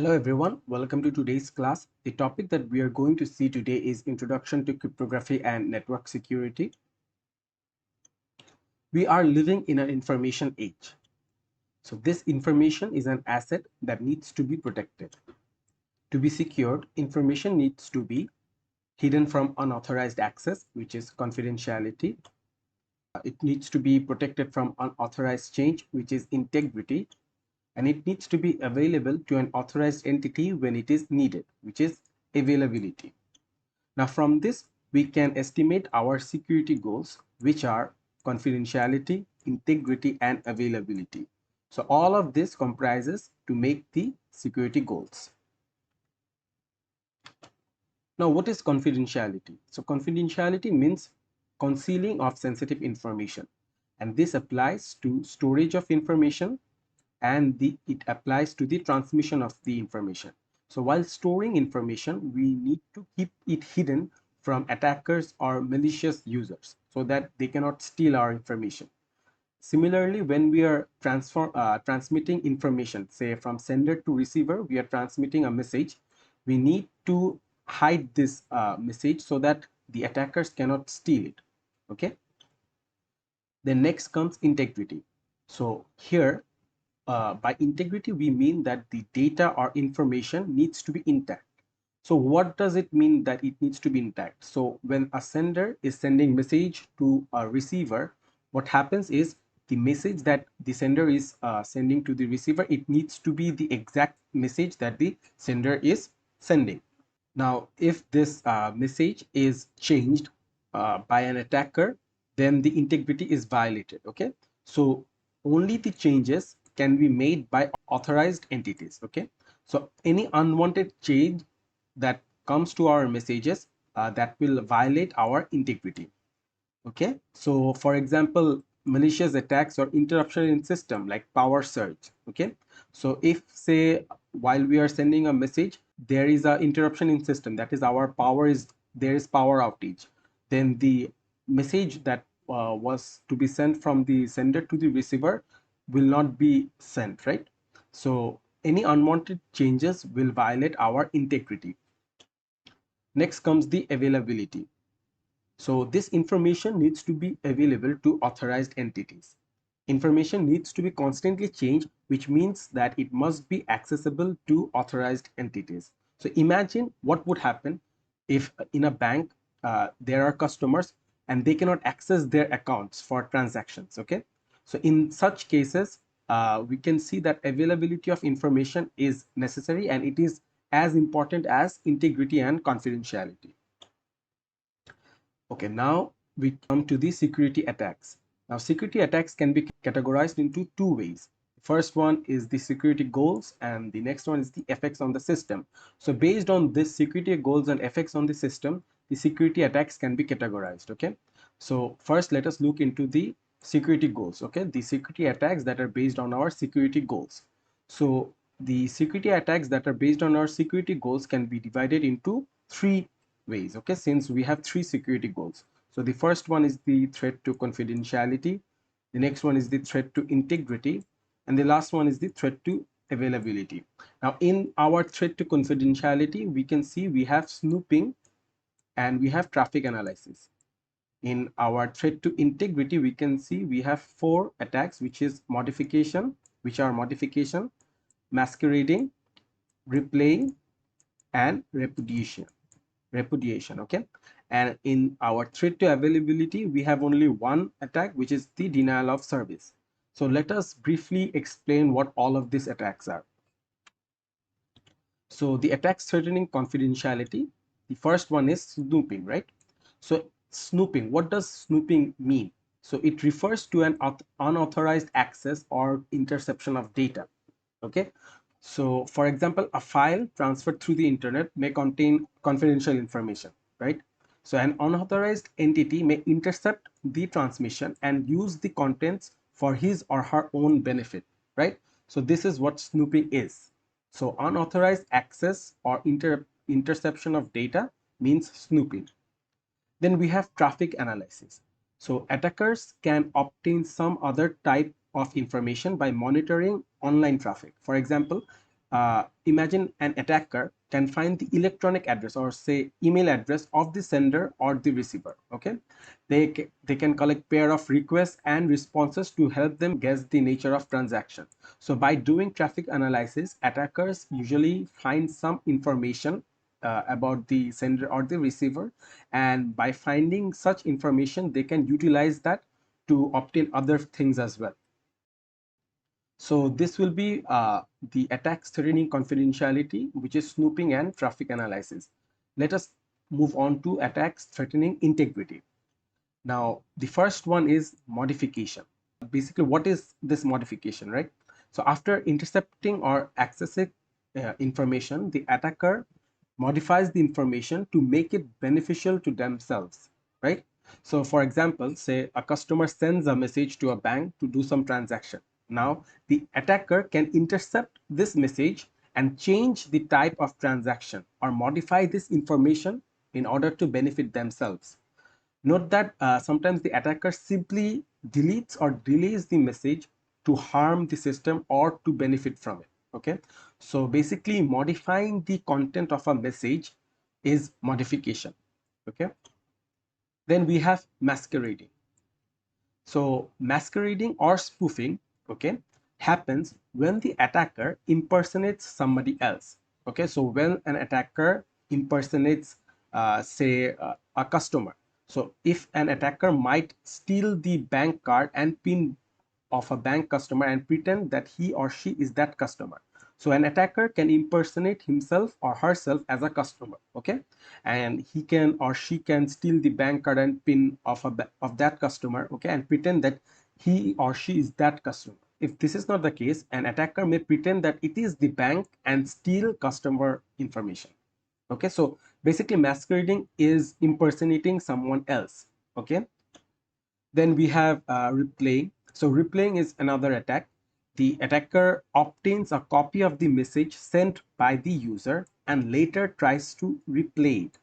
Hello everyone, welcome to today's class. The topic that we are going to see today is Introduction to Cryptography and Network Security. We are living in an information age. So this information is an asset that needs to be protected. To be secured, information needs to be hidden from unauthorized access, which is confidentiality. It needs to be protected from unauthorized change, which is integrity. And it needs to be available to an authorized entity when it is needed, which is availability. Now from this, we can estimate our security goals, which are confidentiality, integrity, and availability. So all of this comprises to make the security goals. Now what is confidentiality? So confidentiality means concealing of sensitive information, and this applies to storage of information, and it applies to the transmission of the information. So while storing information, we need to keep it hidden from attackers or malicious users so that they cannot steal our information. Similarly, when we are transmitting information, say from sender to receiver, we are transmitting a message, we need to hide this message so that the attackers cannot steal it. Okay. Then next comes integrity. So here, by integrity, we mean that the data or information needs to be intact. So what does it mean that it needs to be intact? So when a sender is sending message to a receiver, what happens is the message that the sender is sending to the receiver, it needs to be the exact message that the sender is sending. Now, if this message is changed by an attacker, then the integrity is violated. Okay, so only the changes can be made by authorized entities. Okay, so any unwanted change that comes to our messages that will violate our integrity. Okay, so for example, malicious attacks or interruption in system like power surge. Okay, so if say while we are sending a message, there is a interruption in system, that is our power is there is power outage, then the message that was to be sent from the sender to the receiver will not be sent, right? So any unwanted changes will violate our integrity. Next comes the availability. So this information needs to be available to authorized entities. Information needs to be constantly changed, which means that it must be accessible to authorized entities. So imagine what would happen if in a bank there are customers and they cannot access their accounts for transactions. Okay, so in such cases, we can see that availability of information is necessary, and it is as important as integrity and confidentiality. Okay, now we come to the security attacks. Now, security attacks can be categorized into two ways. The first one is the security goals, and the next one is the effects on the system. So based on this security goals and effects on the system, the security attacks can be categorized. Okay, so first let us look into the security goals. Okay, the security attacks that are based on our security goals. So the security attacks that are based on our security goals can be divided into three ways. Okay, since we have three security goals. So the first one is the threat to confidentiality, the next one is the threat to integrity, and the last one is the threat to availability. Now in our threat to confidentiality, we can see we have snooping and we have traffic analysis. In our threat to integrity, we can see we have four attacks, which is modification, masquerading, replaying, and repudiation. Okay, and in our threat to availability, we have only one attack, which is the denial of service. So let us briefly explain what all of these attacks are. So the attacks threatening confidentiality, the first one is snooping, right? So snooping, what does snooping mean? So it refers to an unauthorized access or interception of data. Okay, so for example, a file transferred through the internet may contain confidential information, right? So an unauthorized entity may intercept the transmission and use the contents for his or her own benefit, right? So this is what snooping is. So unauthorized access or interception of data means snooping. Then we have traffic analysis. So attackers can obtain some other type of information by monitoring online traffic. For example, imagine an attacker can find the electronic address or say email address of the sender or the receiver. Okay, they can collect pair of requests and responses to help them guess the nature of transaction. So by doing traffic analysis, attackers usually find some information about the sender or the receiver, and by finding such information they can utilize that to obtain other things as well. So this will be the attacks threatening confidentiality, which is snooping and traffic analysis. Let us move on to attacks threatening integrity. Now, the first one is modification. Basically, what is this modification, right? So after intercepting or accessing information, the attacker modifies the information to make it beneficial to themselves, right? So for example, say a customer sends a message to a bank to do some transaction. Now, the attacker can intercept this message and change the type of transaction or modify this information in order to benefit themselves. Note that sometimes the attacker simply deletes or delays the message to harm the system or to benefit from it. Okay, so basically modifying the content of a message is modification. Okay, then we have masquerading. So masquerading or spoofing, okay, happens when the attacker impersonates somebody else. Okay, so when an attacker impersonates, say, a customer. So if an attacker might steal the bank card and pin of a bank customer and pretend that he or she is that customer. So an attacker can impersonate himself or herself as a customer, okay, and he can or she can steal the bank card and pin of that customer, okay, and pretend that he or she is that customer. If this is not the case, an attacker may pretend that it is the bank and steal customer information. Okay, so basically masquerading is impersonating someone else. Okay, then we have replaying. So replaying is another attack. The attacker obtains a copy of the message sent by the user and later tries to replay it.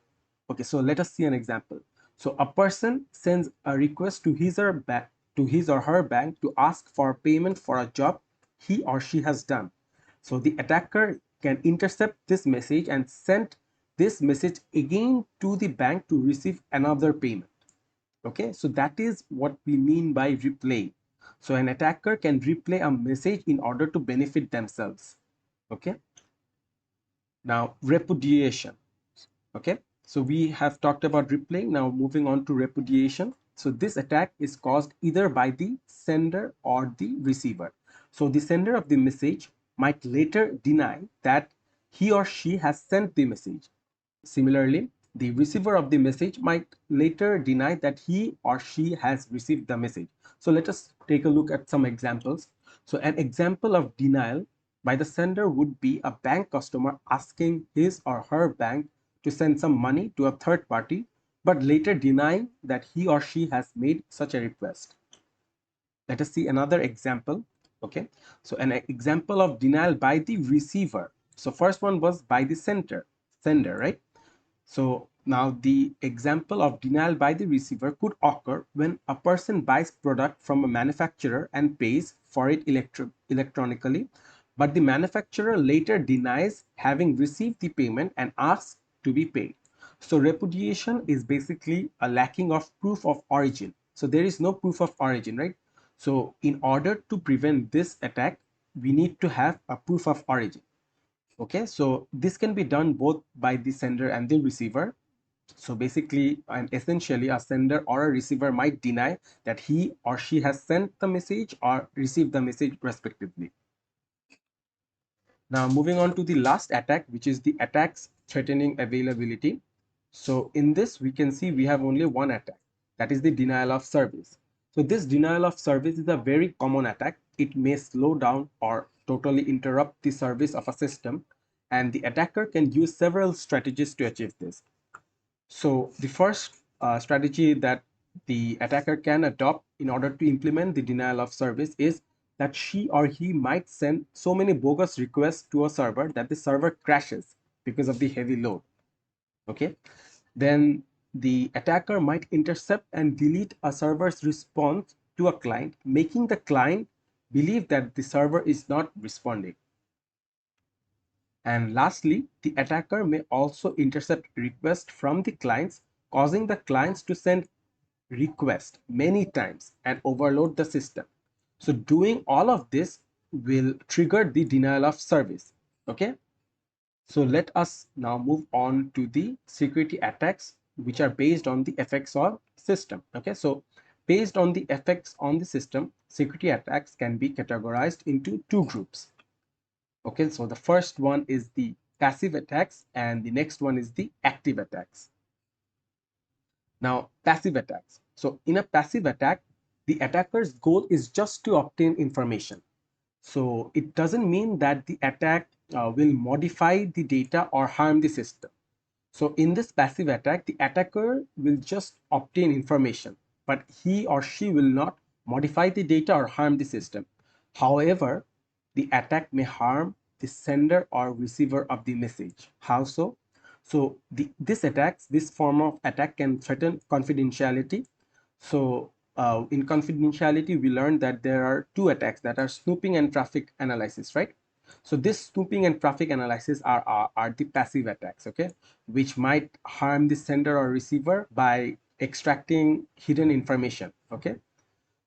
Okay, so let us see an example. So a person sends a request to his or her bank to ask for payment for a job he or she has done. So the attacker can intercept this message and send this message again to the bank to receive another payment. Okay, so that is what we mean by replay. So an attacker can replay a message in order to benefit themselves. Okay, now repudiation. Okay, so we have talked about replaying. Now moving on to repudiation. So this attack is caused either by the sender or the receiver. So the sender of the message might later deny that he or she has sent the message. Similarly, the receiver of the message might later deny that he or she has received the message. So let us take a look at some examples. So an example of denial by the sender would be a bank customer asking his or her bank to send some money to a third party, but later denying that he or she has made such a request. Let us see another example. Okay, so an example of denial by the receiver. So first one was by the sender, right? So now the example of denial by the receiver could occur when a person buys product from a manufacturer and pays for it electronically, but the manufacturer later denies having received the payment and asks to be paid. So repudiation is basically a lacking of proof of origin. So there is no proof of origin, right? So in order to prevent this attack, we need to have a proof of origin. Okay, so this can be done both by the sender and the receiver. So basically and essentially a sender or a receiver might deny that he or she has sent the message or received the message respectively. Now moving on to the last attack, which is the attacks threatening availability. So in this we can see we have only one attack, that is the denial of service. So this denial of service is a very common attack. It may slow down or totally interrupt the service of a system, and the attacker can use several strategies to achieve this. So the first strategy that the attacker can adopt in order to implement the denial of service is that she or he might send so many bogus requests to a server that the server crashes because of the heavy load. Okay, then the attacker might intercept and delete a server's response to a client, making the client believe that the server is not responding. And lastly, the attacker may also intercept requests from the clients, causing the clients to send requests many times and overload the system. So doing all of this will trigger the denial of service. Okay. So let us now move on to the security attacks which are based on the effects of system. Okay. So based on the effects on the system, security attacks can be categorized into two groups. Okay, so the first one is the passive attacks and the next one is the active attacks. Now, passive attacks. So in a passive attack, the attacker's goal is just to obtain information. So it doesn't mean that the attack will modify the data or harm the system. So in this passive attack, the attacker will just obtain information, but he or she will not modify the data or harm the system. However, the attack may harm the sender or receiver of the message. How so? So this form of attack can threaten confidentiality. So in confidentiality, we learned that there are two attacks, that are snooping and traffic analysis, right? So this snooping and traffic analysis are the passive attacks, okay, which might harm the sender or receiver by extracting hidden information, okay.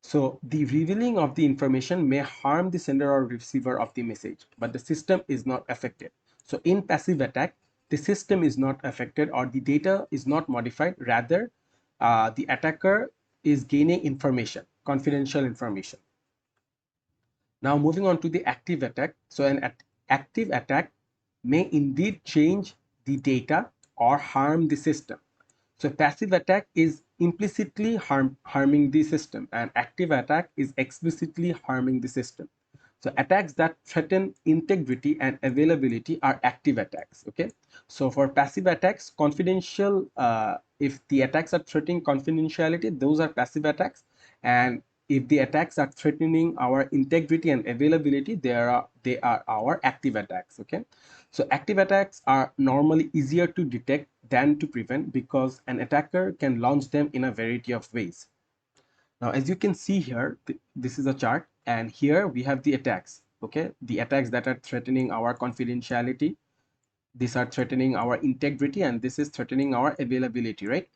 So the revealing of the information may harm the sender or receiver of the message, but the system is not affected. So in passive attack, the system is not affected or the data is not modified. Rather, the attacker is gaining information, confidential information. Now moving on to the active attack. So an active attack may indeed change the data or harm the system. So passive attack is implicitly harming the system, and active attack is explicitly harming the system. So attacks that threaten integrity and availability are active attacks. Okay. So for passive attacks, confidential, if the attacks are threatening confidentiality, those are passive attacks. And if the attacks are threatening our integrity and availability, they are our active attacks. Okay. So active attacks are normally easier to detect than to prevent because an attacker can launch them in a variety of ways. Now, as you can see here, this is a chart, and here we have the attacks. Okay, the attacks that are threatening our confidentiality, these are threatening our integrity, and this is threatening our availability, right?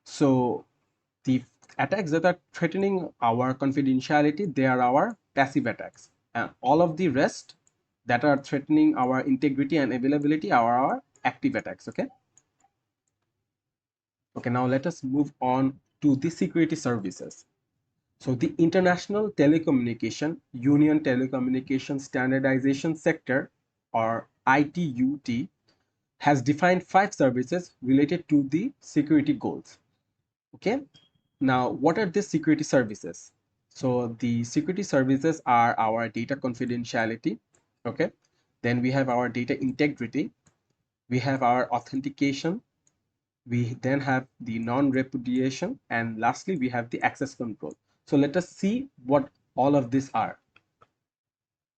So the attacks that are threatening our confidentiality, they are our passive attacks, and all of the rest that are threatening our integrity and availability are our active attacks. Okay. Okay, now let us move on to the security services. So the International Telecommunication Union Telecommunication Standardization Sector, or ITUT, has defined 5 services related to the security goals. Okay, now what are these security services? So the security services are our data confidentiality. Okay, then we have our data integrity, we have our authentication, we then have the non-repudiation, and lastly we have the access control. So let us see what all of these are.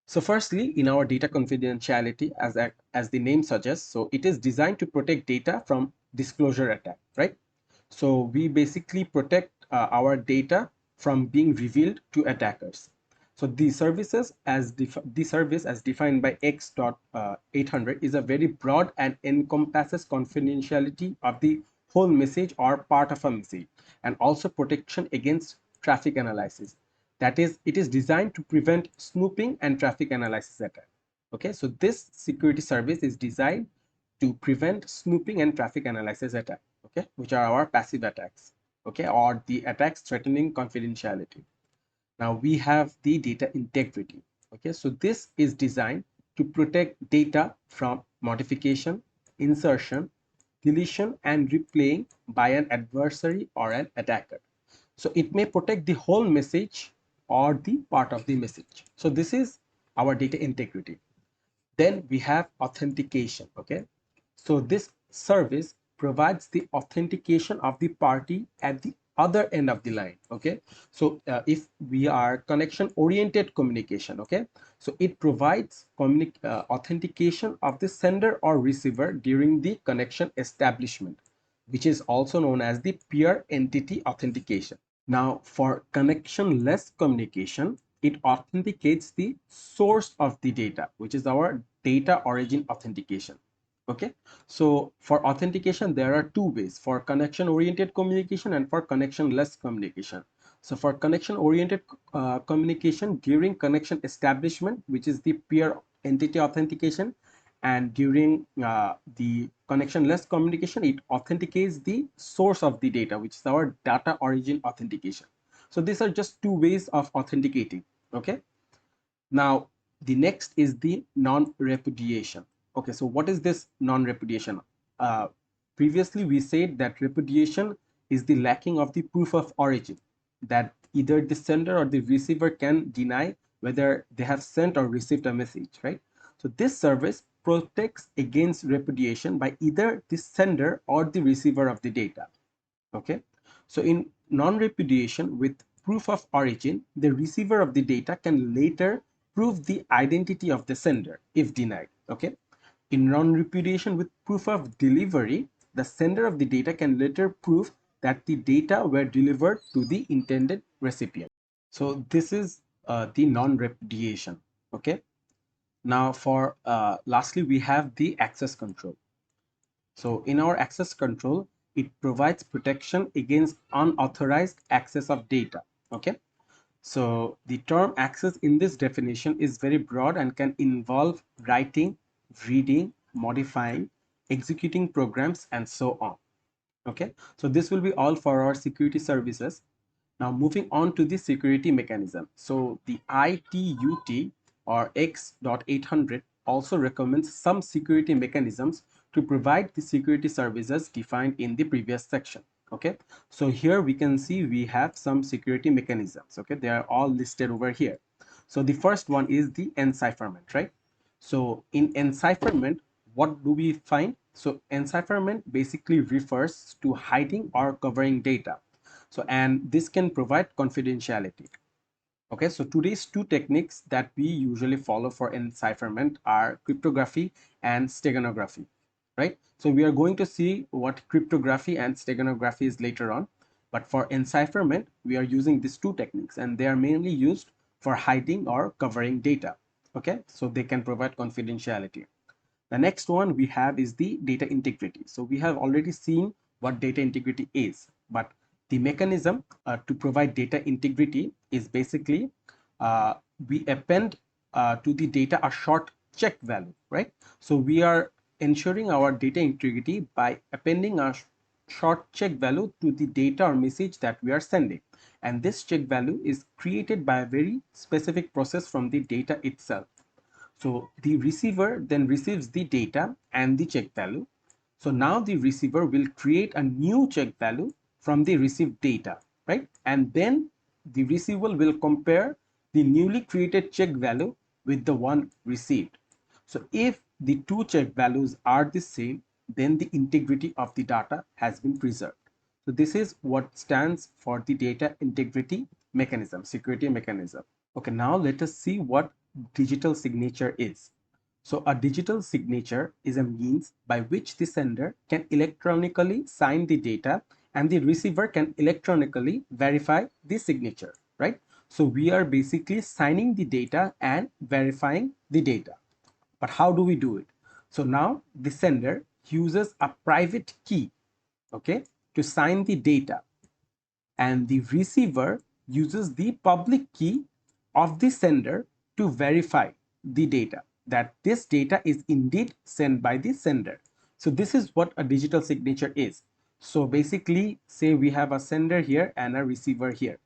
So firstly, in our data confidentiality, as the name suggests, so it is designed to protect data from disclosure attack, right? So we basically protect our data from being revealed to attackers. So the services as the service as defined by X.800 is a very broad and encompasses confidentiality of the whole message or part of a message, and also protection against traffic analysis. That is, it is designed to prevent snooping and traffic analysis attack. Okay, so this security service is designed to prevent snooping and traffic analysis attack, okay, which are our passive attacks, okay, or the attacks threatening confidentiality. Now we have the data integrity. Okay, so this is designed to protect data from modification, insertion, deletion, and replaying by an adversary or an attacker. So it may protect the whole message or the part of the message. So this is our data integrity. Then we have authentication. Okay, so this service provides the authentication of the party at the other end of the line. Okay, so if we are connection oriented communication, okay, so it provides authentication of the sender or receiver during the connection establishment, which is also known as the peer entity authentication. Now for connectionless communication, it authenticates the source of the data, which is our data origin authentication. Okay, so for authentication there are two ways, for connection oriented communication and for connectionless communication. So for connection oriented communication, during connection establishment, which is the peer entity authentication, and during the connectionless communication, it authenticates the source of the data, which is our data origin authentication. So these are just two ways of authenticating. Okay, now the next is the non-repudiation. Okay, so what is this non-repudiation? Previously we said that repudiation is the lacking of the proof of origin, that either the sender or the receiver can deny whether they have sent or received a message, right? So this service protects against repudiation by either the sender or the receiver of the data. Okay, so in non-repudiation with proof of origin, the receiver of the data can later prove the identity of the sender if denied. Okay, in non-repudiation with proof of delivery, the sender of the data can later prove that the data were delivered to the intended recipient. So this is the non-repudiation. Okay, now for lastly we have the access control. So in our access control, it provides protection against unauthorized access of data. Okay, so the term access in this definition is very broad and can involve writing, reading, modifying, executing programs, and so on. Okay, so this will be all for our security services. Now moving on to the security mechanism. So the ITUT or X.800 also recommends some security mechanisms to provide the security services defined in the previous section. Okay, so here we can see we have some security mechanisms. Okay, they are all listed over here. So the first one is the encipherment, right? So in encipherment, what do we find? So encipherment basically refers to hiding or covering data. So, and this can provide confidentiality. Okay, so today's two techniques that we usually follow for encipherment are cryptography and steganography, right? So we are going to see what cryptography and steganography is later on, but for encipherment we are using these two techniques, and they are mainly used for hiding or covering data. Okay, so they can provide confidentiality. The next one we have is the data integrity. So we have already seen what data integrity is, but the mechanism to provide data integrity is basically we append to the data a short check value, right? So we are ensuring our data integrity by appending a short check value to the data or message that we are sending, and this check value is created by a very specific process from the data itself. So the receiver then receives the data and the check value. So now the receiver will create a new check value from the received data, right? And then the receiver will compare the newly created check value with the one received. So if the two check values are the same, then the integrity of the data has been preserved. So this is what stands for the data integrity mechanism, security mechanism. Okay, now let us see what digital signature is. So a digital signature is a means by which the sender can electronically sign the data and the receiver can electronically verify the signature, right? So we are basically signing the data and verifying the data. But how do we do it? So now the sender uses a private key, okay, to sign the data, and the receiver uses the public key of the sender to verify the data, that this data is indeed sent by the sender. So this is what a digital signature is. So basically, say we have a sender here and a receiver here.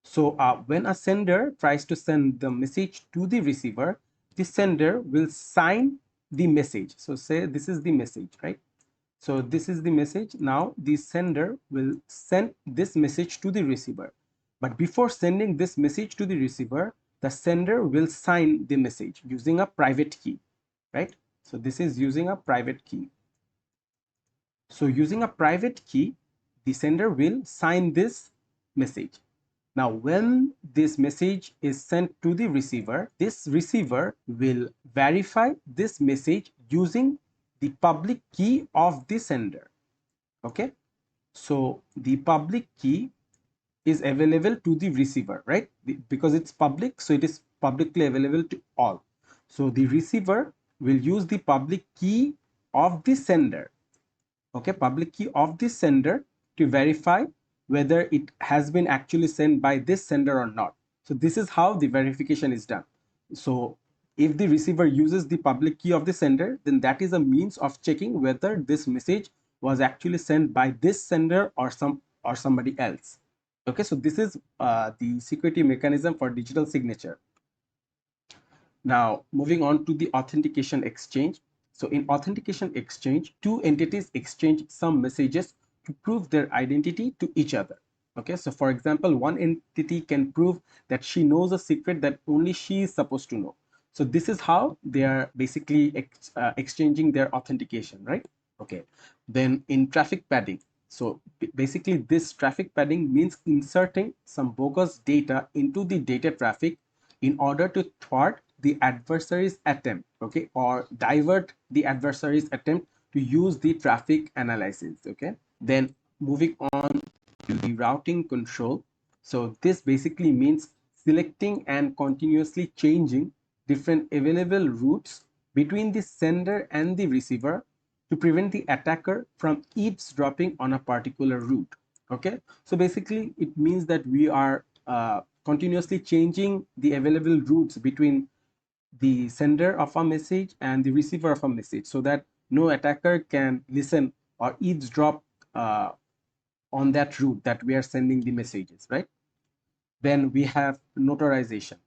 So when a sender tries to send the message to the receiver, the sender will sign the message. So say this is the message, right? So this is the message. Now the sender will send this message to the receiver. But before sending this message to the receiver, the sender will sign the message using a private key, right? So this is using a private key. So using a private key, the sender will sign this message. Now, when this message is sent to the receiver, this receiver will verify this message using the public key of the sender. Okay, so the public key is available to the receiver, right? Because it's public, so it is publicly available to all. So the receiver will use the public key of the sender, okay, public key of the sender, to verify whether it has been actually sent by this sender or not. So this is how the verification is done. So if the receiver uses the public key of the sender, then that is a means of checking whether this message was actually sent by this sender or somebody else. Okay, so this is the security mechanism for digital signature. Now, moving on to the authentication exchange. So in authentication exchange, two entities exchange some messages to prove their identity to each other. Okay, so for example, one entity can prove that she knows a secret that only she is supposed to know. So this is how they are basically exchanging their authentication, right? Okay, then in traffic padding. So basically this traffic padding means inserting some bogus data into the data traffic in order to thwart the adversary's attempt, okay, or divert the adversary's attempt to use the traffic analysis, okay. Then moving on to the routing control. So this basically means selecting and continuously changing different available routes between the sender and the receiver to prevent the attacker from eavesdropping on a particular route, okay. So basically it means that we are continuously changing the available routes between the sender of a message and the receiver of a message, so that no attacker can listen or eavesdrop on that route that we are sending the messages, right? Then we have notarization.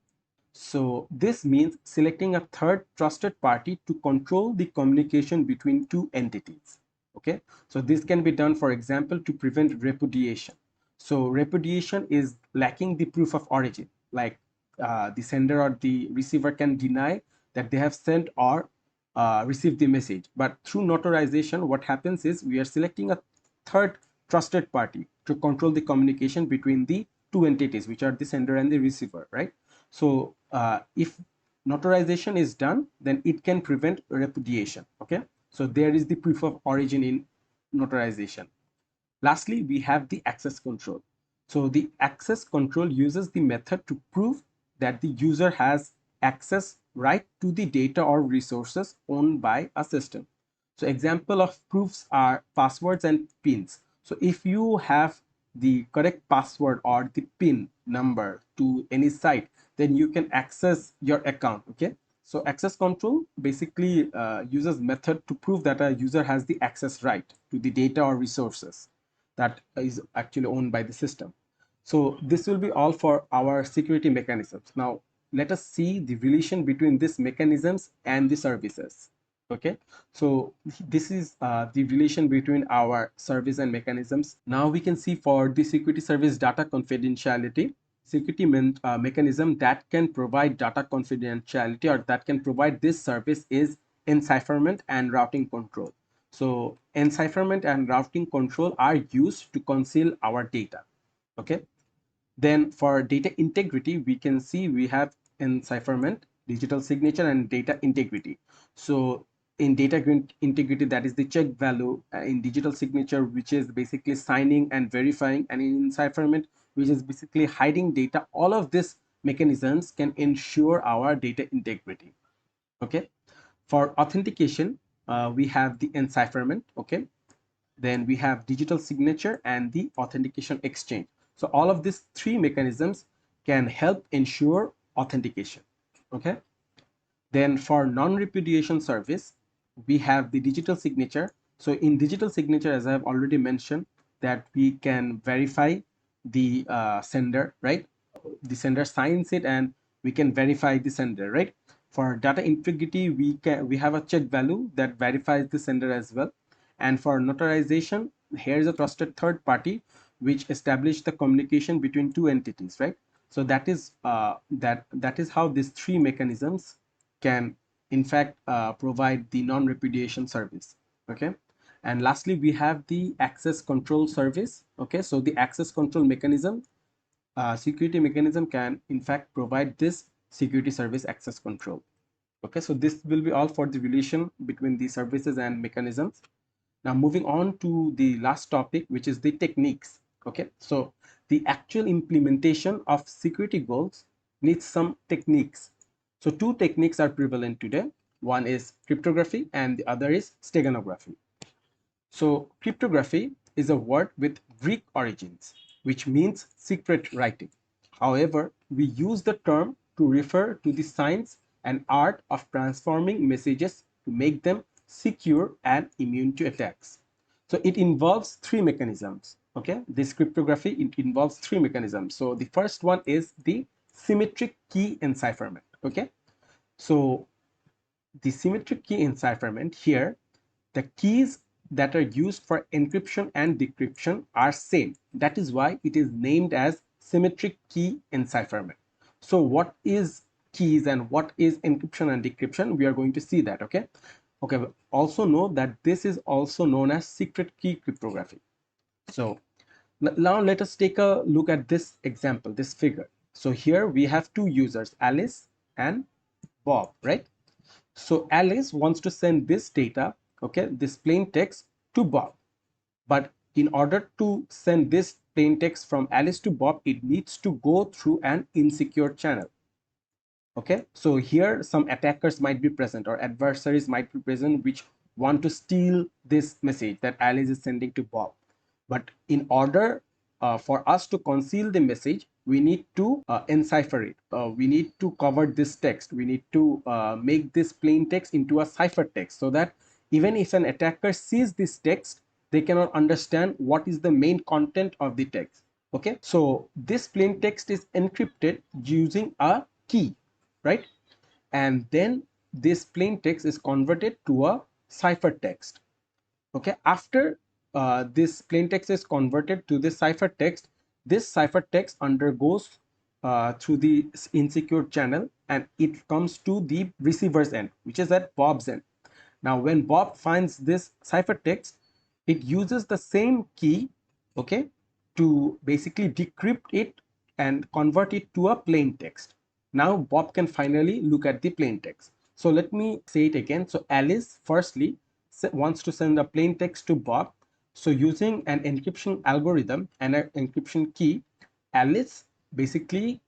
So this means selecting a third trusted party to control the communication between two entities. Okay, so this can be done, for example, to prevent repudiation. So repudiation is lacking the proof of origin, like the sender or the receiver can deny that they have sent or received the message. But through notarization, what happens is we are selecting a third trusted party to control the communication between the two entities, which are the sender and the receiver, right? So if notarization is done, then it can prevent repudiation, okay. So there is the proof of origin in notarization. Lastly, we have the access control. So the access control uses the method to prove that the user has access right to the data or resources owned by a system. So example of proofs are passwords and pins. So if you have the correct password or the pin number to any site, then you can access your account, okay. So access control basically uses method to prove that a user has the access right to the data or resources that is actually owned by the system. So this will be all for our security mechanisms. Now let us see the relation between these mechanisms and the services. Okay, so this is the relation between our service and mechanisms. Now we can see for the security service data confidentiality, security mechanism that can provide data confidentiality or that can provide this service is encipherment and routing control. So encipherment and routing control are used to conceal our data, okay. Then for data integrity, we can see we have encipherment, digital signature, and data integrity. So in data integrity, that is the check value, in digital signature, which is basically signing and verifying, and in encipherment, which is basically hiding data. All of these mechanisms can ensure our data integrity, okay. For authentication, we have the encipherment, okay. Then we have digital signature and the authentication exchange. So all of these three mechanisms can help ensure authentication, okay. Then for non-repudiation service, we have the digital signature. So in digital signature, as I have already mentioned, that we can verify the sender, right? The sender signs it and we can verify the sender, right? For data integrity, we have a check value that verifies the sender as well. And for notarization, here is a trusted third party which establish the communication between two entities, right? So that is that is how these three mechanisms can in fact provide the non-repudiation service, okay. And lastly, we have the access control service, okay. So the access control mechanism, security mechanism can in fact provide this security service access control, okay. So this will be all for the relation between the services and mechanisms. Now moving on to the last topic, which is the techniques. Okay, so the actual implementation of security goals needs some techniques. So two techniques are prevalent today. One is cryptography and the other is steganography. So cryptography is a word with Greek origins, which means secret writing. However, we use the term to refer to the science and art of transforming messages to make them secure and immune to attacks. So it involves three mechanisms. Okay, this cryptography, it involves three mechanisms. So the first one is the symmetric key encipherment. Okay, so the symmetric key encipherment here, the keys that are used for encryption and decryption are same. That is why it is named as symmetric key encipherment. So what is keys and what is encryption and decryption? We are going to see that. Okay, also know that this is also known as secret key cryptography. So now let us take a look at this example, this figure. So here we have two users, Alice and Bob, right? So Alice wants to send this data, okay, this plain text to Bob. But in order to send this plain text from Alice to Bob, it needs to go through an insecure channel. Okay, so here some attackers might be present or adversaries might be present which want to steal this message that Alice is sending to Bob. But in order for us to conceal the message, we need to encipher it. We need to cover this text. We need to make this plain text into a ciphertext so that even if an attacker sees this text, they cannot understand what is the main content of the text. Okay, so this plain text is encrypted using a key, right? And then this plain text is converted to a ciphertext. Okay, after this plain text is converted to this ciphertext, this ciphertext undergoes through the insecure channel and it comes to the receiver's end, which is at Bob's end. Now when Bob finds this ciphertext, it uses the same key, okay, to basically decrypt it and convert it to a plain text. Now Bob can finally look at the plain text. So let me say it again. So Alice firstly wants to send a plain text to Bob. So using an encryption algorithm and an encryption key, Alice basically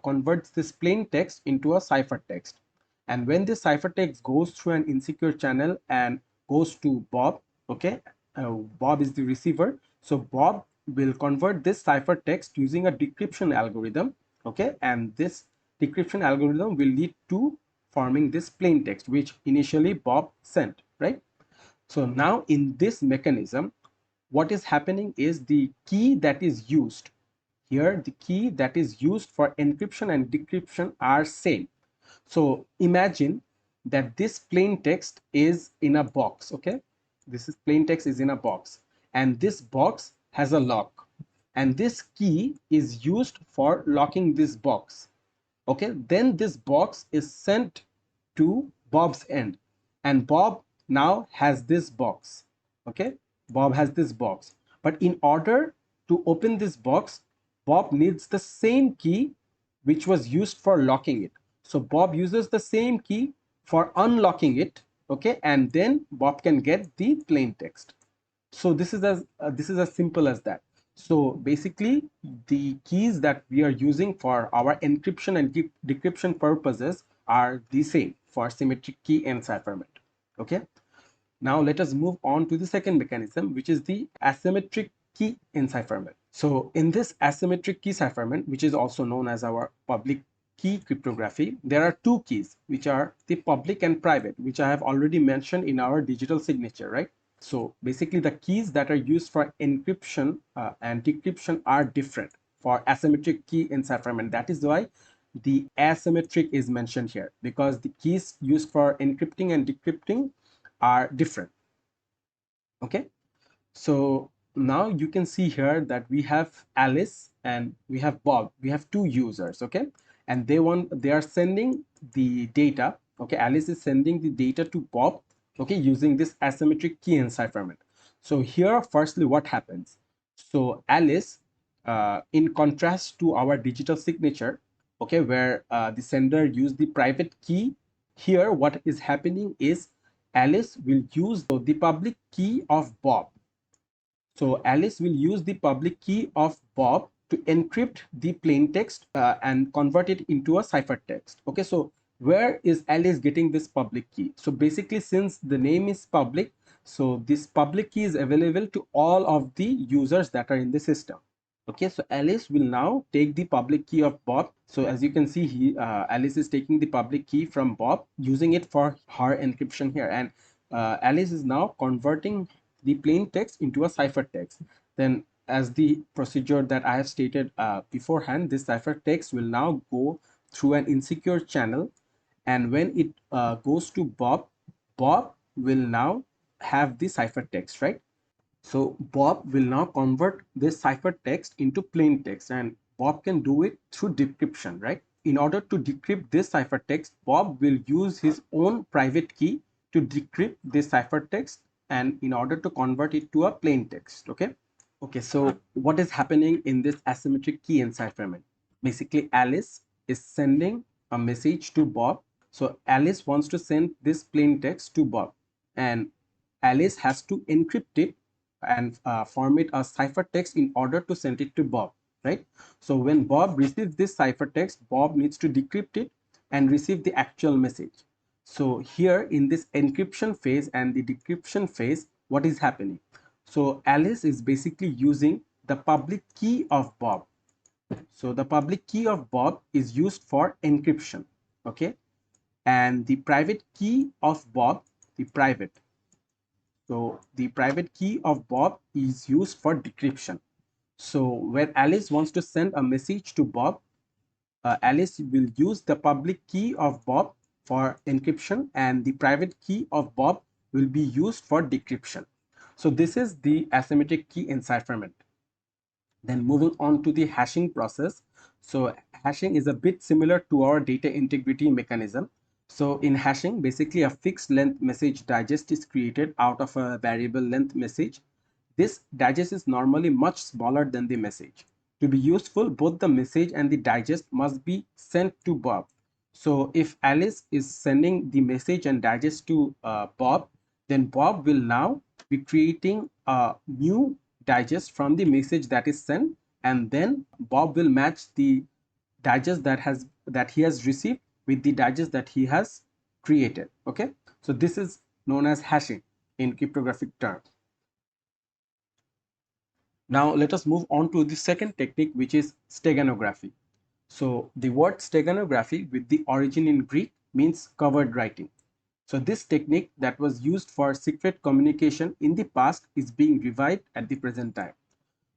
converts this plain text into a ciphertext. And when this ciphertext goes through an insecure channel and goes to Bob, okay, Bob is the receiver. So Bob will convert this ciphertext using a decryption algorithm, okay, and this decryption algorithm will lead to forming this plain text which initially Bob sent, right? So now in this mechanism, what is happening is the key that is used here, the key that is used for encryption and decryption are same. So imagine that this plain text is in a box, okay? This is plain text is in a box and this box has a lock and this key is used for locking this box. Okay, then this box is sent to Bob's end and Bob now has this box. Okay, Bob has this box, but in order to open this box, Bob needs the same key which was used for locking it. So Bob uses the same key for unlocking it, okay, and then Bob can get the plain text. So this is as simple as that. So basically the keys that we are using for our encryption and decryption purposes are the same for symmetric key encipherment. Okay, now let us move on to the second mechanism, which is the asymmetric key encipherment. So in this asymmetric key cipherment, which is also known as our public key cryptography, there are two keys which are the public and private, which I have already mentioned in our digital signature, right? So basically the keys that are used for encryption and decryption are different for asymmetric key encipherment. That is why the asymmetric is mentioned here, because the keys used for encrypting and decrypting are different. Okay, so now you can see here that we have Alice and we have Bob. We have two users, okay, and they are sending the data. Okay, Alice is sending the data to Bob, okay, using this asymmetric key encipherment. So here firstly what happens, so Alice, in contrast to our digital signature, okay, where the sender used the private key, here what is happening is Alice will use the public key of Bob. So Alice will use the public key of Bob to encrypt the plain text and convert it into a ciphertext. Okay, so where is Alice getting this public key? So basically, since the name is public, so this public key is available to all of the users that are in the system. Okay, so Alice will now take the public key of Bob. So as you can see, Alice is taking the public key from Bob, using it for her encryption here, and Alice is now converting the plain text into a ciphertext. Then, as the procedure that I have stated beforehand, this ciphertext will now go through an insecure channel, and when it goes to Bob, Bob will now have the ciphertext, right? So Bob will now convert this ciphertext into plain text, and Bob can do it through decryption, right? In order to decrypt this ciphertext, Bob will use his own private key to decrypt this ciphertext, and in order to convert it to a plain text. Okay. Okay, so what is happening in this asymmetric key encipherment? Basically, Alice is sending a message to Bob. So Alice wants to send this plain text to Bob, and Alice has to encrypt it and format a ciphertext in order to send it to Bob, right? So when Bob receives this ciphertext, Bob needs to decrypt it and receive the actual message. So here in this encryption phase and the decryption phase, what is happening? So Alice is basically using the public key of Bob. So the public key of Bob is used for encryption, okay? And the private key of Bob, the private. So the private key of Bob is used for decryption. So when Alice wants to send a message to Bob, Alice will use the public key of Bob for encryption, and the private key of Bob will be used for decryption. So this is the asymmetric key encipherment. Then moving on to the hashing process. So hashing is a bit similar to our data integrity mechanism. So in hashing, basically a fixed length message digest is created out of a variable length message. This digest is normally much smaller than the message. To be useful, both the message and the digest must be sent to Bob. So if Alice is sending the message and digest to Bob, then Bob will now be creating a new digest from the message that is sent, and then Bob will match the digest that he has received with the digest that he has created. Okay, so this is known as hashing in cryptographic terms. Now let us move on to the second technique, which is steganography. So the word steganography, with the origin in Greek, means covered writing. So this technique that was used for secret communication in the past is being revived at the present time.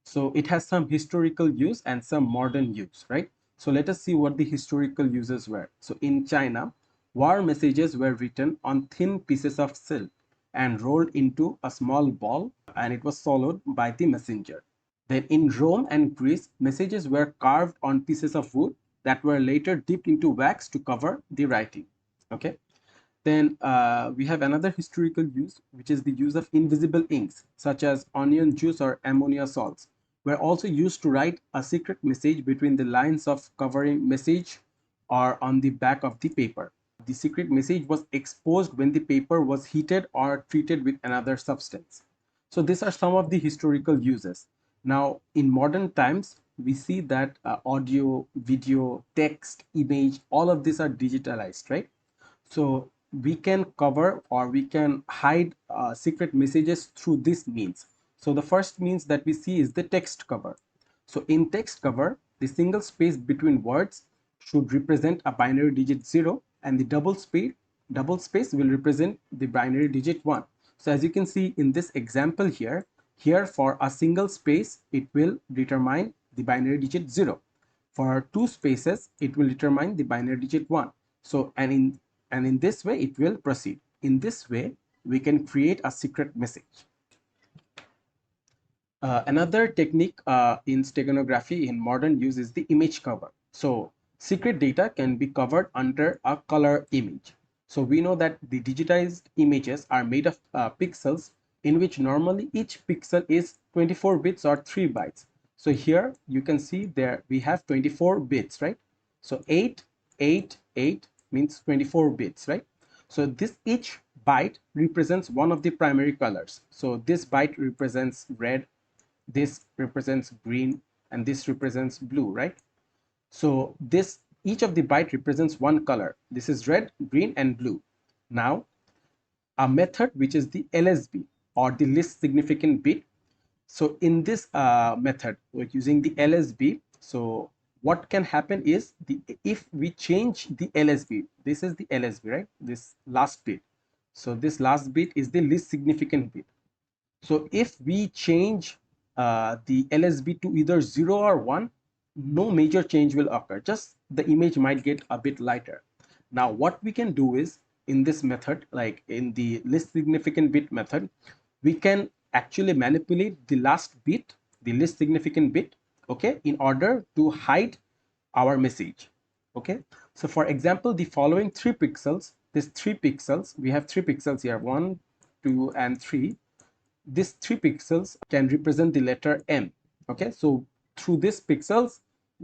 So it has some historical use and some modern use, right? So let us see what the historical uses were. So in China, war messages were written on thin pieces of silk and rolled into a small ball, and it was swallowed by the messenger. Then in Rome and Greece, messages were carved on pieces of wood that were later dipped into wax to cover the writing. Okay. Then we have another historical use, which is the use of invisible inks, such as onion juice or ammonia salts, were also used to write a secret message between the lines of covering message or on the back of the paper. The secret message was exposed when the paper was heated or treated with another substance. So these are some of the historical uses. Now, in modern times, we see that audio, video, text, image, all of these are digitalized, right? So we can cover or we can hide secret messages through this means. So the first means that we see is the text cover. So in text cover, the single space between words should represent a binary digit 0, and the double space will represent the binary digit 1. So as you can see in this example here for a single space, it will determine the binary digit 0. For two spaces, it will determine the binary digit 1. So and in this way it will proceed. In this way we can create a secret message. Another technique in steganography in modern use is the image cover. So secret data can be covered under a color image. So we know that the digitized images are made of pixels, in which normally each pixel is 24 bits or 3 bytes. So here you can see there we have 24 bits, right? So 888 means 24 bits, right? So this each byte represents one of the primary colors. So this byte represents red, this represents green, and this represents blue, right? So this, each of the byte represents one color. This is red, green, and blue. Now, a method which is the LSB, or the least significant bit. So in this method, we're using the LSB. So what can happen is, if we change the LSB, this is the LSB, right? This last bit. So this last bit is the least significant bit. So if we change the LSB to either 0 or 1, no major change will occur. Just the image might get a bit lighter. Now what we can do is, in this method, like in the least significant bit method, we can actually manipulate the last bit, the least significant bit, okay, in order to hide our message. Okay, so for example, the following 3 pixels, this 3 pixels, we have 3 pixels here, 1, 2, and 3. These 3 pixels can represent the letter M. Okay, so through these pixels,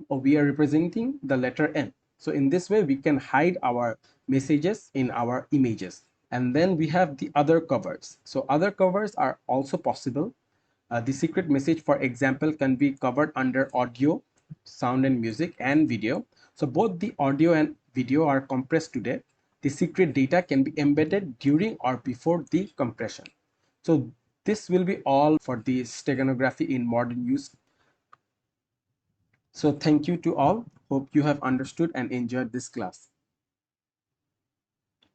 we are representing the letter M. So in this way, we can hide our messages in our images. And then we have the other covers. So other covers are also possible. The secret message, for example, can be covered under audio, sound and music, and video. So both the audio and video are compressed today. The secret data can be embedded during or before the compression. So this will be all for the steganography in modern use. So thank you to all. Hope you have understood and enjoyed this class.